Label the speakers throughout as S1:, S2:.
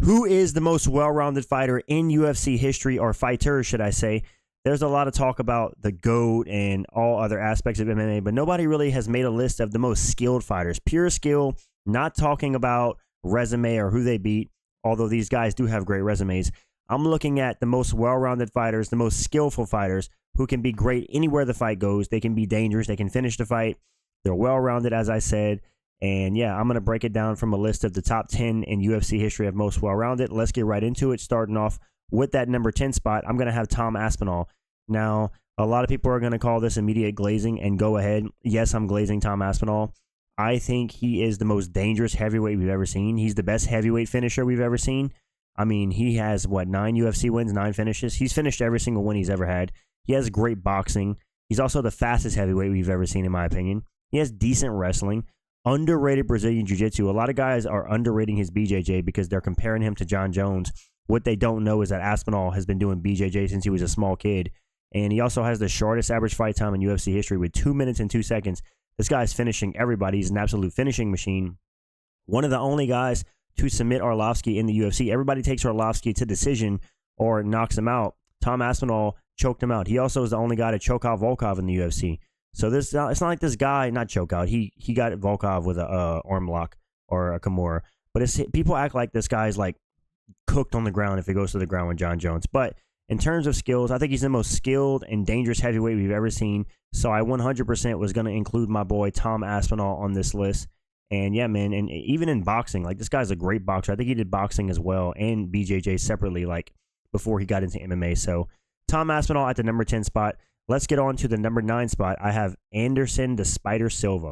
S1: Who is the most well-rounded fighter in UFC history, or fighter, should I say? There's a lot of talk about the GOAT and all other aspects of MMA, but nobody really has made a list of the most skilled fighters. Pure skill, not talking about resume or who they beat, although these guys do have great resumes. I'm looking at the most well-rounded fighters, the most skillful fighters who can be great anywhere the fight goes. They can be dangerous. They can finish the fight. They're well-rounded, as I said. And yeah, I'm going to break it down from a list of the top 10 in UFC history of most well-rounded. Let's get right into it, starting off with that number 10 spot. I'm going to have Tom Aspinall. Now, a lot of people are going to call this immediate glazing, and go ahead. Yes, I'm glazing Tom Aspinall. I think he is the most dangerous heavyweight we've ever seen. He's the best heavyweight finisher we've ever seen. I mean, he has, 9 UFC wins, 9 finishes? He's finished every single win he's ever had. He has great boxing. He's also the fastest heavyweight we've ever seen, in my opinion. He has decent wrestling. Underrated Brazilian Jiu-Jitsu. A lot of guys are underrating his BJJ because they're comparing him to Jon Jones. What they don't know is that Aspinall has been doing BJJ since he was a small kid. And he also has the shortest average fight time in UFC history with 2 minutes and 2 seconds. This guy's finishing everybody. He's an absolute finishing machine. One of the only guys to submit Arlovski in the UFC. Everybody takes Arlovski to decision or knocks him out. Tom Aspinall choked him out. He also is the only guy to choke out Volkov in the UFC. So it's not like this guy, not choke out. He got Volkov with a arm lock or a Kimura. But people act like this guy's like cooked on the ground if he goes to the ground with Jon Jones. But in terms of skills, I think he's the most skilled and dangerous heavyweight we've ever seen. So I 100% was going to include my boy Tom Aspinall on this list. And yeah, man, and even in boxing, like this guy's a great boxer. I think he did boxing as well and BJJ separately, like before he got into MMA. So Tom Aspinall at the number 10 spot. Let's get on to the number 9 spot. I have Anderson the Spider Silva.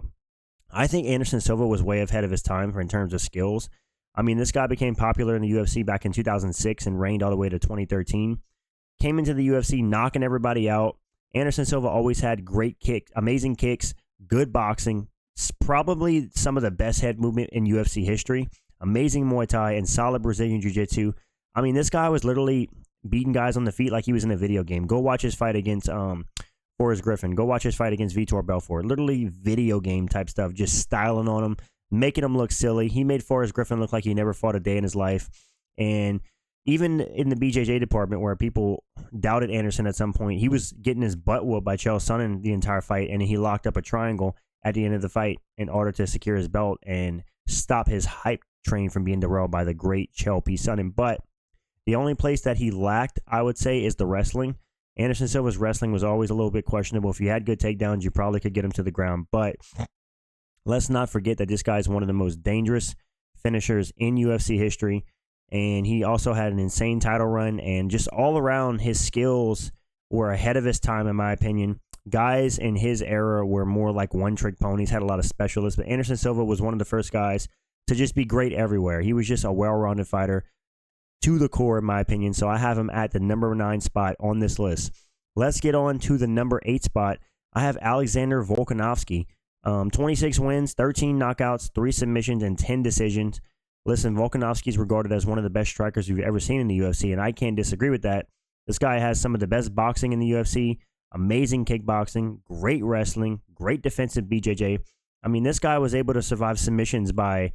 S1: I think Anderson Silva was way ahead of his time in terms of skills. I mean, this guy became popular in the UFC back in 2006 and reigned all the way to 2013. Came into the UFC knocking everybody out. Anderson Silva always had great kicks, amazing kicks, good boxing, probably some of the best head movement in UFC history, amazing Muay Thai, and solid Brazilian Jiu-Jitsu. I mean, this guy was literally beating guys on the feet like he was in a video game. Go watch his fight against Forrest Griffin. Go watch his fight against Vitor Belfort. Literally video game type stuff, just styling on him, making him look silly. He made Forrest Griffin look like he never fought a day in his life. And even in the BJJ department where people doubted Anderson at some point, he was getting his butt whooped by Chael Sonnen the entire fight, and he locked up a triangle at the end of the fight in order to secure his belt and stop his hype train from being derailed by the great Chael P. Sonnen. But the only place that he lacked, I would say, is the wrestling. Anderson Silva's wrestling was always a little bit questionable. If you had good takedowns, you probably could get him to the ground. But let's not forget that this guy is one of the most dangerous finishers in UFC history. And he also had an insane title run. And just all around, his skills were ahead of his time, in my opinion. Guys in his era were more like one-trick ponies, had a lot of specialists. But Anderson Silva was one of the first guys to just be great everywhere. He was just a well-rounded fighter to the core, in my opinion. So I have him at the number 9 spot on this list. Let's get on to the number 8 spot. I have Alexander Volkanovski. 26 wins, 13 knockouts, 3 submissions, and 10 decisions. Listen, Volkanovski is regarded as one of the best strikers we've ever seen in the UFC, and I can't disagree with that. This guy has some of the best boxing in the UFC, amazing kickboxing, great wrestling, great defensive BJJ. I mean, this guy was able to survive submissions by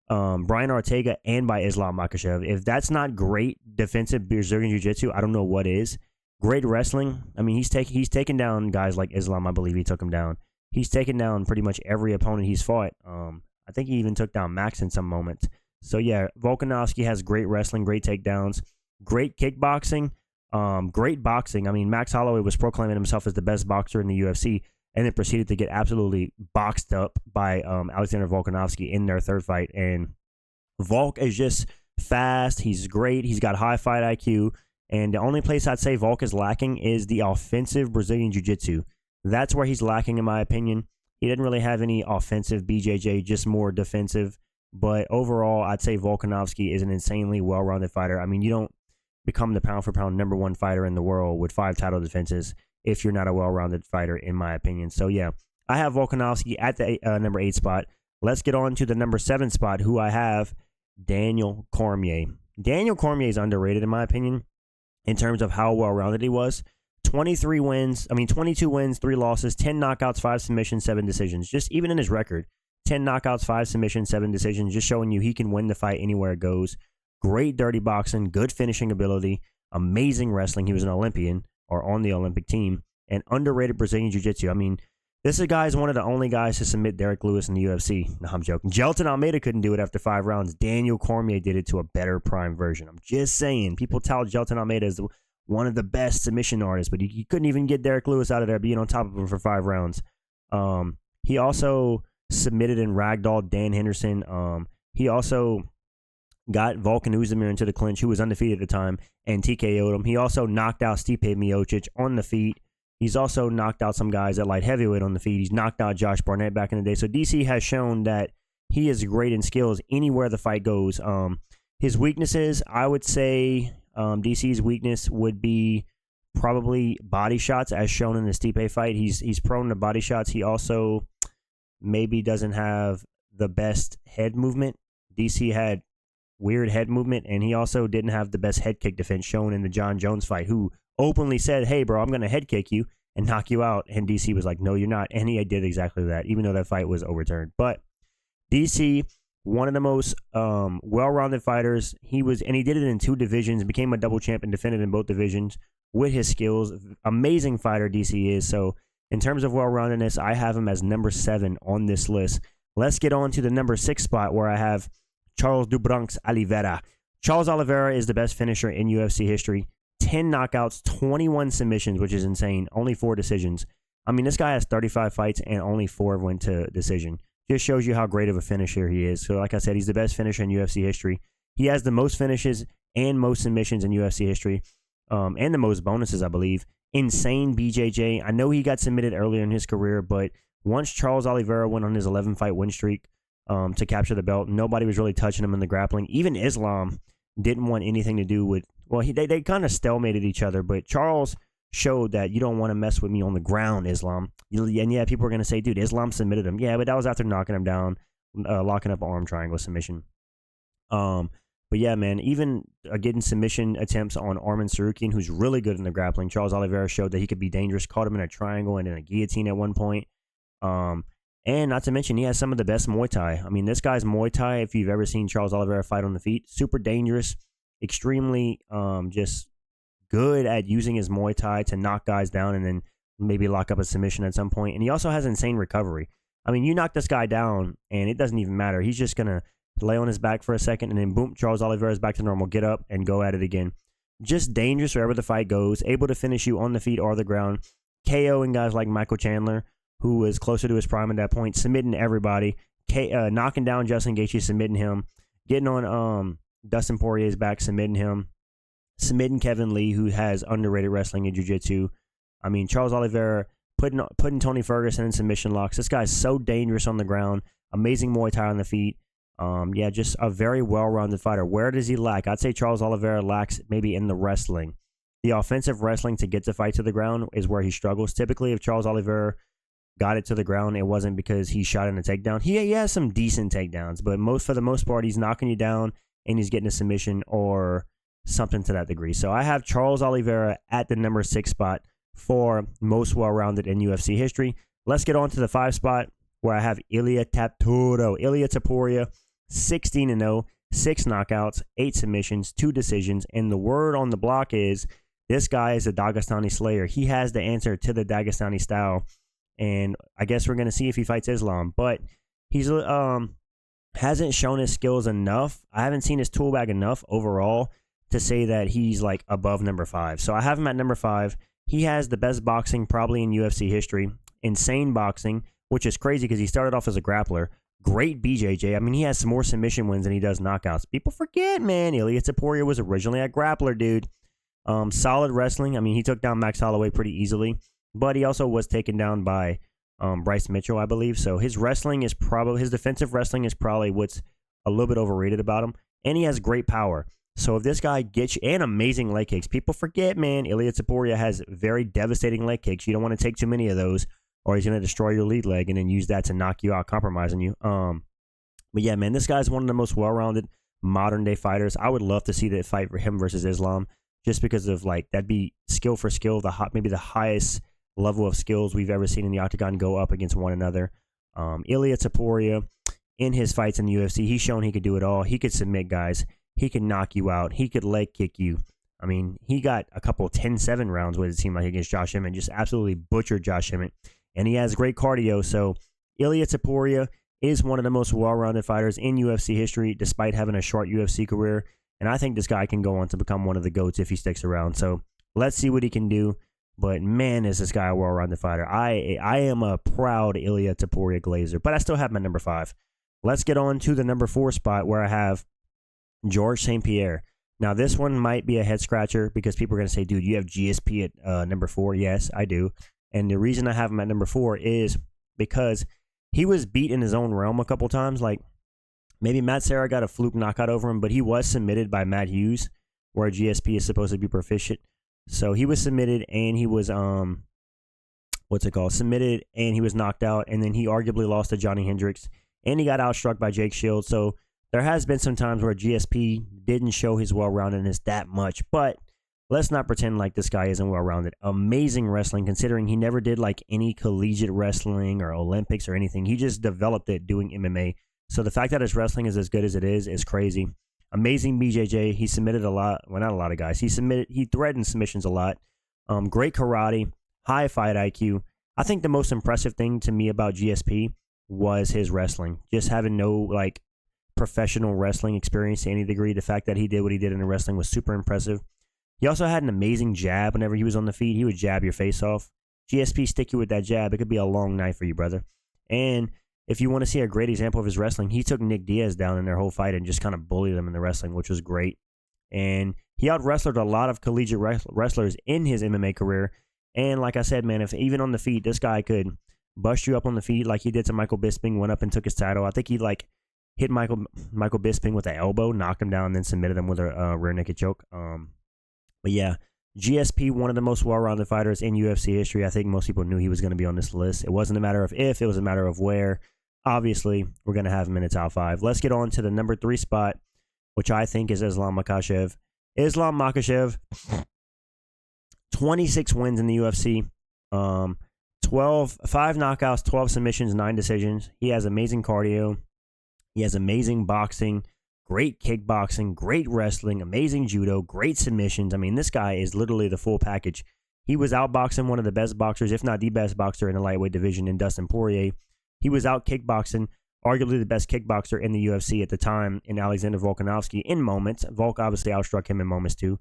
S1: Brian Ortega and by Islam Makhachev. If that's not great defensive Brazilian Jiu-Jitsu, I don't know what is. Great wrestling. I mean, he's taken down guys like Islam. I believe he took him down. He's taken down pretty much every opponent he's fought. I think he even took down Max in some moments. So yeah, Volkanovski has great wrestling, great takedowns, great kickboxing, great boxing. I mean, Max Holloway was proclaiming himself as the best boxer in the UFC, and then proceeded to get absolutely boxed up by Alexander Volkanovski in their third fight. And Volk is just fast. He's great. He's got high fight IQ. And the only place I'd say Volk is lacking is the offensive Brazilian Jiu-Jitsu. That's where he's lacking, in my opinion. He didn't really have any offensive BJJ, just more defensive. But overall, I'd say Volkanovski is an insanely well-rounded fighter. I mean, you don't become the pound-for-pound number 1 fighter in the world with 5 title defenses if you're not a well-rounded fighter, in my opinion. So, yeah, I have Volkanovski at the number 8 spot. Let's get on to the number 7 spot, who I have, Daniel Cormier. Daniel Cormier is underrated, in my opinion, in terms of how well-rounded he was. 22 wins, 3 losses, 10 knockouts, 5 submissions, 7 decisions. Just even in his record, 10 knockouts, 5 submissions, 7 decisions, just showing you he can win the fight anywhere it goes. great dirty boxing, good finishing ability, amazing wrestling. He was an Olympian or on the Olympic team, and underrated Brazilian Jiu-Jitsu. I mean, this guy is one of the only guys to submit Derek Lewis in the UFC. No, I'm joking. Gelton Almeida couldn't do it after 5 rounds. Daniel Cormier did it to a better prime version. I'm just saying. People tout Gelton Almeida as one of the best submission artists, but he couldn't even get Derek Lewis out of there being on top of him for 5 rounds. He also submitted and ragdolled Dan Henderson. He also got Volkanovski into the clinch, who was undefeated at the time, and TKO'd him. He also knocked out Stipe Miocic on the feet. He's also knocked out some guys at light heavyweight on the feet. He's knocked out Josh Barnett back in the day. So DC has shown that he is great in skills anywhere the fight goes. His weaknesses, I would say DC's weakness would be probably body shots, as shown in the Stipe fight. He's prone to body shots. He also maybe doesn't have the best head movement. DC had weird head movement, and he also didn't have the best head kick defense, shown in the Jon Jones fight, who openly said, hey, bro, I'm going to head kick you and knock you out. And DC was like, no, you're not. And he did exactly that, even though that fight was overturned. But DC, one of the most well-rounded fighters. He did it in 2 divisions, became a double champ, and defended in both divisions with his skills. Amazing fighter DC is. So in terms of well-roundedness, I have him as number 7 on this list. Let's get on to the number 6 spot, where I have Charles do Bronx Oliveira. Charles Oliveira is the best finisher in UFC history. 10 knockouts, 21 submissions, which is insane. Only 4 decisions. I mean, this guy has 35 fights and only 4 went to decision. Just shows you how great of a finisher he is. So like I said, he's the best finisher in UFC history. He has the most finishes and most submissions in UFC history, and the most bonuses, I believe. Insane BJJ. I know he got submitted earlier in his career, but once Charles Oliveira went on his 11-fight win streak to capture the belt, nobody was really touching him in the grappling. Even Islam didn't want anything to do with, well, they kind of stalemated each other, but Charles showed that you don't want to mess with me on the ground, Islam. And yeah, people are going to say, dude, Islam submitted him. Yeah, but that was after knocking him down, locking up an arm triangle submission. But yeah, man, even getting submission attempts on Arman Sarukian, who's really good in the grappling. Charles Oliveira showed that he could be dangerous, caught him in a triangle and in a guillotine at one point. And not to mention, he has some of the best Muay Thai. I mean, this guy's Muay Thai, if you've ever seen Charles Oliveira fight on the feet, super dangerous, extremely just good at using his Muay Thai to knock guys down and then maybe lock up a submission at some point. And he also has insane recovery. I mean, you knock this guy down, and it doesn't even matter. He's just going to lay on his back for a second, and then boom, Charles Oliveira's back to normal. Get up and go at it again. Just dangerous wherever the fight goes, able to finish you on the feet or the ground. KOing guys like Michael Chandler, who was closer to his prime at that point, submitting everybody, knocking down Justin Gaethje, submitting him, getting on Dustin Poirier's back, submitting him, submitting Kevin Lee, who has underrated wrestling and jiu-jitsu. I mean, Charles Oliveira putting Tony Ferguson in submission locks. This guy's so dangerous on the ground, amazing Muay Thai on the feet. Yeah, just a very well-rounded fighter. Where does he lack? I'd say Charles Oliveira lacks maybe in the wrestling. The offensive wrestling to get the fight to the ground is where he struggles. Typically, if Charles Oliveira got it to the ground, it wasn't because he shot in a takedown. He has some decent takedowns, but for the most part, he's knocking you down and he's getting a submission or something to that degree. So I have Charles Oliveira at the number 6 spot for most well-rounded in UFC history. Let's get on to the 5 spot, where I have Ilia Tapia, 16-0, 6 knockouts, 8 submissions, 2 decisions, and the word on the block is this guy is a Dagestani slayer. He has the answer to the Dagestani style. And I guess we're going to see if he fights Islam. But he's hasn't shown his skills enough. I haven't seen his tool bag enough overall to say that he's like above number 5. So I have him at number 5. He has the best boxing probably in UFC history. Insane boxing, which is crazy because he started off as a grappler. Great BJJ. I mean, he has some more submission wins than he does knockouts. People forget, man. Ilia Tapia was originally a grappler, dude. Solid wrestling. I mean, he took down Max Holloway pretty easily. But he also was taken down by Bryce Mitchell, I believe. So his defensive wrestling is probably what's a little bit overrated about him. And he has great power. So if this guy gets you, and amazing leg kicks. People forget, man, Ilia Tapia has very devastating leg kicks. You don't want to take too many of those, or he's going to destroy your lead leg and then use that to knock you out, compromising you. But yeah, man, this guy's one of the most well-rounded modern-day fighters. I would love to see that fight for him versus Islam, just because of, like, that'd be skill for skill, maybe the highest level of skills we've ever seen in the octagon go up against one another. Ilia Tapia, in his fights in the UFC, he's shown he could do it all. He could submit guys. He could knock you out. He could leg kick you. I mean, he got a couple 10-7 rounds, what it seemed like, against Josh Emmett. Just absolutely butchered Josh Emmett. And he has great cardio. So Ilia Tapia is one of the most well-rounded fighters in UFC history, despite having a short UFC career. And I think this guy can go on to become one of the GOATs if he sticks around. So let's see what he can do. But man, is this guy a well-rounded fighter. I am a proud Ilia Tapia glazer, but I still have my number 5. Let's get on to the number 4 spot where I have George St Pierre. Now, this one might be a head-scratcher because people are going to say, dude, you have GSP at number 4. Yes, I do. And the reason I have him at number 4 is because he was beat in his own realm a couple times. Like, maybe Matt Serra got a fluke knockout over him, but he was submitted by Matt Hughes, where GSP is supposed to be proficient. So he was submitted, and he was, submitted, and he was knocked out, and then he arguably lost to Johnny Hendricks, and he got outstruck by Jake Shields. So there has been some times where GSP didn't show his well-roundedness that much, but let's not pretend like this guy isn't well-rounded. Amazing wrestling, considering he never did like any collegiate wrestling or Olympics or anything. He just developed it doing MMA. So the fact that his wrestling is as good as it is crazy. Amazing BJJ. He submitted a lot. Well, not a lot of guys. He threatened submissions a lot. Great karate. High fight IQ. I think the most impressive thing to me about GSP was his wrestling. Just having no like professional wrestling experience to any degree. The fact that he did what he did in the wrestling was super impressive. He also had an amazing jab whenever he was on the feet. He would jab your face off. GSP stick you with that jab. It could be a long night for you, brother. And if you want to see a great example of his wrestling, he took Nick Diaz down in their whole fight and just kind of bullied him in the wrestling, which was great. And he out-wrestled a lot of collegiate wrestlers in his MMA career. And like I said, man, if even on the feet, this guy could bust you up on the feet like he did to Michael Bisping, went up and took his title. I think he like hit Michael Bisping with an elbow, knocked him down, and then submitted him with a rear naked choke. But yeah, GSP, one of the most well-rounded fighters in UFC history. I think most people knew he was going to be on this list. It wasn't a matter of if, it was a matter of where. Obviously, we're going to have him in the top 5. Let's get on to the number 3 spot, which I think is Islam Makhachev. Islam Makhachev, 26 wins in the UFC, 5 knockouts, 12 submissions, 9 decisions. He has amazing cardio. He has amazing boxing, great kickboxing, great wrestling, amazing judo, great submissions. I mean, this guy is literally the full package. He was outboxing one of the best boxers, if not the best boxer in the lightweight division, in Dustin Poirier. He was out kickboxing, arguably the best kickboxer in the UFC at the time, in Alexander Volkanovski in moments. Volk obviously outstruck him in moments too.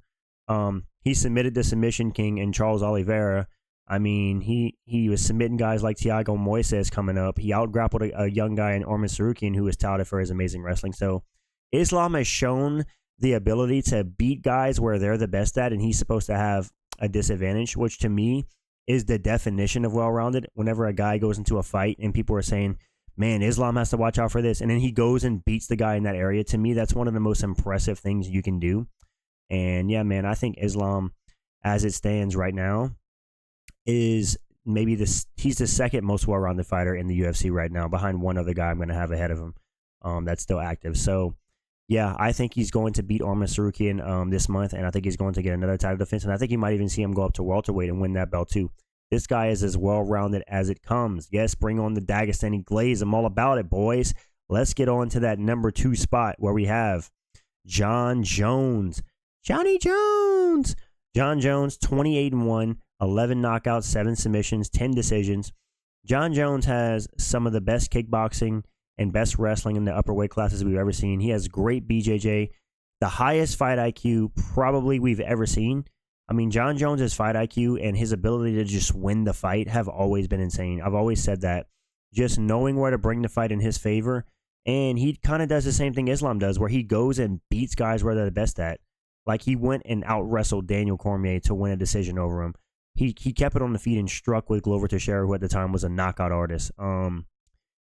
S1: He submitted the submission king in Charles Oliveira. I mean, he was submitting guys like Thiago Moises coming up. He outgrappled a young guy in Orman Sarukian who was touted for his amazing wrestling. So Islam has shown the ability to beat guys where they're the best at, and he's supposed to have a disadvantage, which to me is the definition of well-rounded. Whenever a guy goes into a fight and people are saying, man, Islam has to watch out for this, and then he goes and beats the guy in that area, to me, that's one of the most impressive things you can do. And yeah, man, I think Islam, as it stands right now, is maybe he's the second most well-rounded fighter in the UFC right now, behind one other guy I'm going to have ahead of him that's still active. So yeah, I think he's going to beat Orman Sarukian this month, and I think he's going to get another title defense, and I think you might even see him go up to welterweight and win that belt too. This guy is as well-rounded as it comes. Yes, bring on the Dagestani glaze. I'm all about it, boys. Let's get on to that number 2 spot where we have Jon Jones. Johnny Jones! Jon Jones, 28-1, 11 knockouts, 7 submissions, 10 decisions. Jon Jones has some of the best kickboxing and best wrestling in the upper weight classes we've ever seen. He has great BJJ, the highest fight IQ probably we've ever seen. I mean, Jon Jones' fight IQ and his ability to just win the fight have always been insane. I've always said that. Just knowing where to bring the fight in his favor. And he kind of does the same thing Islam does, where he goes and beats guys where they're the best at. Like, he went and out-wrestled Daniel Cormier to win a decision over him. He kept it on the feet and struck with Glover Teixeira, who at the time was a knockout artist.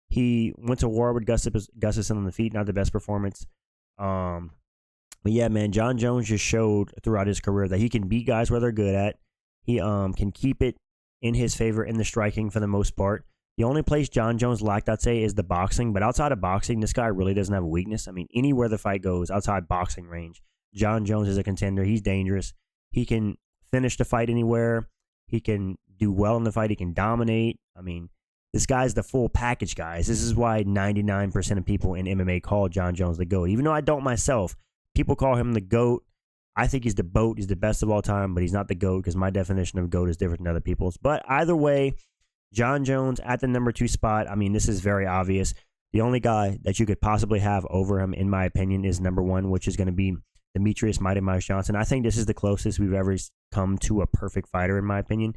S1: He went to war with Gustafsson on the feet, not the best performance. But yeah, man, Jon Jones just showed throughout his career that he can beat guys where they're good at. He can keep it in his favor in the striking for the most part. The only place Jon Jones lacked, I'd say, is the boxing. But outside of boxing, this guy really doesn't have a weakness. I mean, anywhere the fight goes, outside boxing range, Jon Jones is a contender. He's dangerous. He can finish the fight anywhere. He can do well in the fight. He can dominate. I mean, this guy's the full package, guys. This is why 99% of people in MMA call Jon Jones the GOAT. Even though I don't myself, People call him the GOAT. I think he's the BOAT. He's the best of all time, but he's not the GOAT because my definition of GOAT is different than other people's. But either way, Jon Jones at the number 2 spot. I mean, this is very obvious. The only guy that you could possibly have over him, in my opinion, is number 1, which is going to be Demetrius Mighty Mouse Johnson. I think this is the closest we've ever come to a perfect fighter, in my opinion.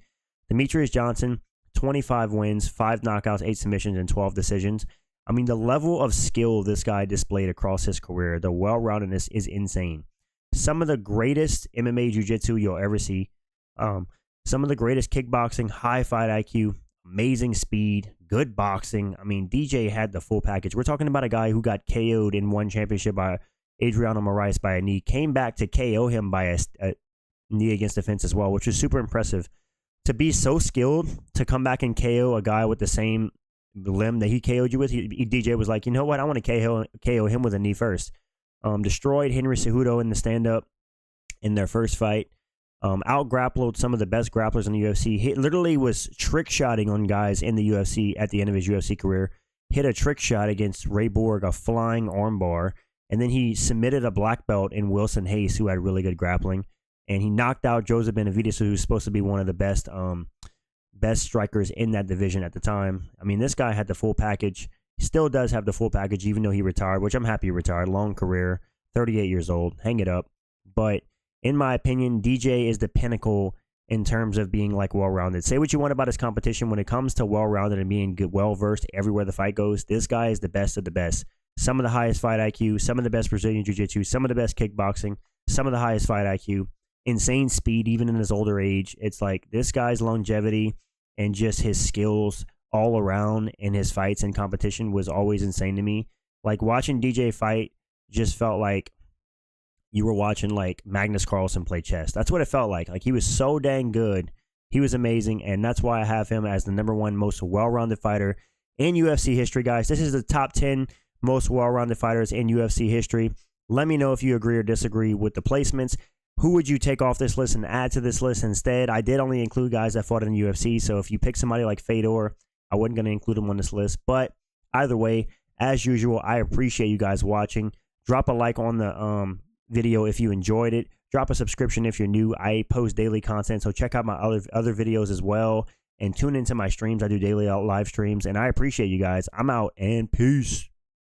S1: Demetrius Johnson, 25 wins, 5 knockouts, 8 submissions, and 12 decisions. I mean, the level of skill this guy displayed across his career, the well-roundedness is insane. Some of the greatest MMA jiu-jitsu you'll ever see. Some of the greatest kickboxing, high fight IQ, amazing speed, good boxing. I mean, DJ had the full package. We're talking about a guy who got KO'd in one championship by Adriano Moraes by a knee, came back to KO him by a knee against the fence as well, which is super impressive. To be so skilled, to come back and KO a guy with the same limb that he KO'd you with, DJ was like, you know what, I want to KO him with a knee first. Destroyed Henry Cejudo in the stand-up in their first fight. Out-grappled some of the best grapplers in the UFC. He literally was trick-shotting on guys in the UFC at the end of his UFC career. Hit a trick shot against Ray Borg, a flying armbar, and then he submitted a black belt in Wilson Hayes, who had really good grappling, and he knocked out Joseph Benavidez, who's supposed to be one of the best strikers in that division at the time. I mean, this guy had the full package. He still does have the full package, even though he retired, which I'm happy he retired. Long career, 38 years old. Hang it up. But in my opinion, DJ is the pinnacle in terms of being like well-rounded. Say what you want about his competition. When it comes to well-rounded and being good, well-versed everywhere the fight goes, this guy is the best of the best. Some of the highest fight IQ, some of the best Brazilian Jiu-Jitsu, some of the best kickboxing, some of the highest fight IQ, insane speed even in his older age. It's like this guy's longevity and just his skills all around in his fights and competition was always insane to me. Like watching DJ fight just felt like you were watching like Magnus Carlsen play chess. That's what it felt like. Like he was so dang good. He was amazing, and that's why I have him as the number 1 most well-rounded fighter in UFC history, guys. This is the top 10 most well-rounded fighters in UFC history. Let me know if you agree or disagree with the placements. Who would you take off this list and add to this list instead? I did only include guys that fought in the UFC, so if you pick somebody like Fedor, I wasn't going to include him on this list. But either way, as usual, I appreciate you guys watching. Drop a like on the video if you enjoyed it. Drop a subscription if you're new. I post daily content, so check out my other videos as well. And tune into my streams. I do daily live streams, and I appreciate you guys. I'm out, and peace.